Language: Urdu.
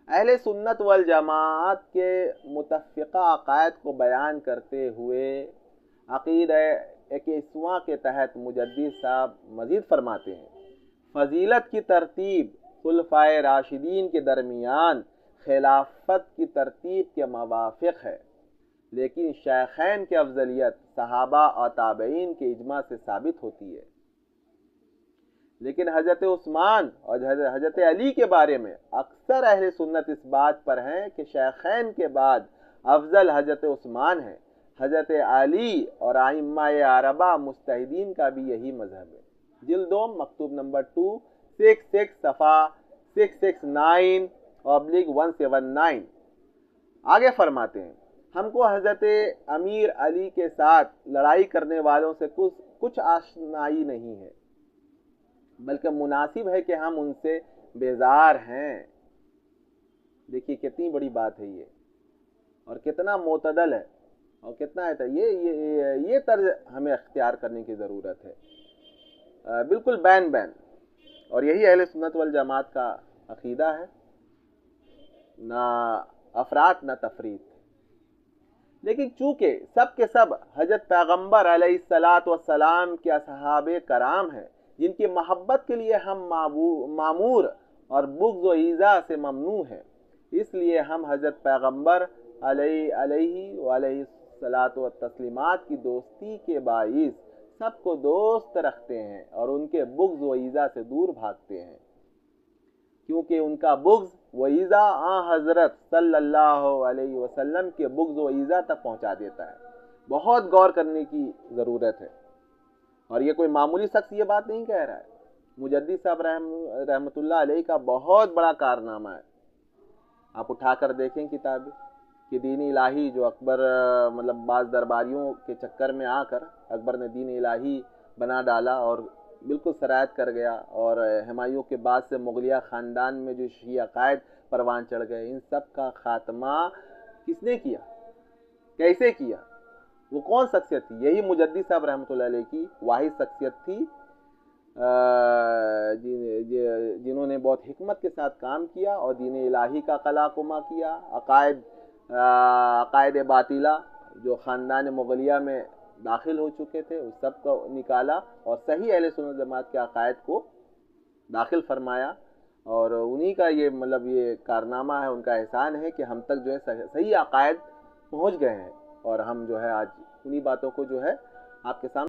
اہل سنت والجماعت کے متفقہ عقائد کو بیان کرتے ہوئے عقیدہ 21واں کے تحت مجدد صاحب مزید فرماتے ہیں، فضیلت کی ترتیب خلفائے راشدین کے درمیان خلافت کی ترتیب کے موافق ہے، لیکن شیخین کی افضلیت صحابہ اور تابعین کے اجماع سے ثابت ہوتی ہے۔ لیکن حضرت عثمان اور حضرت علی کے بارے میں اکثر اہل سنت اس بات پر ہیں کہ شیخین کے بعد افضل حضرت عثمان ہیں۔ حضرت علی اور ائمہ اربعہ مجتہدین کا بھی یہی مذہب ہے۔ جلد 2 مکتوب نمبر 266 صفحہ 669/179۔ آگے فرماتے ہیں، ہم کو حضرت امیر علی کے ساتھ لڑائی کرنے والوں سے کچھ آشنائی نہیں ہے، بلکہ مناسب ہے کہ ہم ان سے بیزار ہیں۔ دیکھیے کتنی بڑی بات ہے یہ، اور کتنا معتدل ہے، اور کتنا ہے یہ طرز ہمیں اختیار کرنے کی ضرورت ہے، بالکل بین بین۔ اور یہی اہل سنت والجماعت کا عقیدہ ہے، نہ افراط نہ تفریط۔ لیکن چونکہ سب کے سب حضرت پیغمبر علیہ السلام کے اصحاب کرام ہیں، جن کی محبت کے لیے ہم معمور اور بغض و ایذا سے ممنوع ہیں، اس لیے ہم حضرت پیغمبر علیہ الصلاۃ والتسلیمات کی دوستی کے باعث سب کو دوست رکھتے ہیں اور ان کے بغض و ایذا سے دور بھاگتے ہیں، کیونکہ ان کا بغض و ایذا حضرت صلی اللہ علیہ وسلم کے بغض و ایذا تک پہنچا دیتا ہے۔ بہت غور کرنے کی ضرورت ہے، اور یہ کوئی معمولی شخص یہ بات نہیں کہہ رہا ہے۔ مجدد صاحب رحمۃ اللہ علیہ کا بہت بڑا کارنامہ ہے، آپ اٹھا کر دیکھیں کتابیں کہ دین الہی جو اکبر بعض درباریوں کے چکر میں آ کر اکبر نے دین الہی بنا ڈالا اور بالکل سرایت کر گیا، اور ہمایوں کے بعد سے مغلیہ خاندان میں جو شیعہ عقائد پروان چڑھ گئے، ان سب کا خاتمہ کس نے کیا، کیسے کیا، وہ کون شخصیت تھی؟ یہی مجدد صاحب رحمۃ اللہ علیہ کی واحد شخصیت تھی، جنہوں نے بہت حکمت کے ساتھ کام کیا اور دین الہی کا قلع قمع کیا، عقائد باطلہ جو خاندان مغلیہ میں داخل ہو چکے تھے اس سب کو نکالا، اور صحیح اہل سنت جماعت کے عقائد کو داخل فرمایا، اور انہی کا یہ کارنامہ ہے، ان کا احسان ہے کہ ہم تک جو ہے صحیح عقائد پہنچ گئے ہیں، اور ہم جو ہے آج انہی باتوں کو جو ہے آپ کے سامنے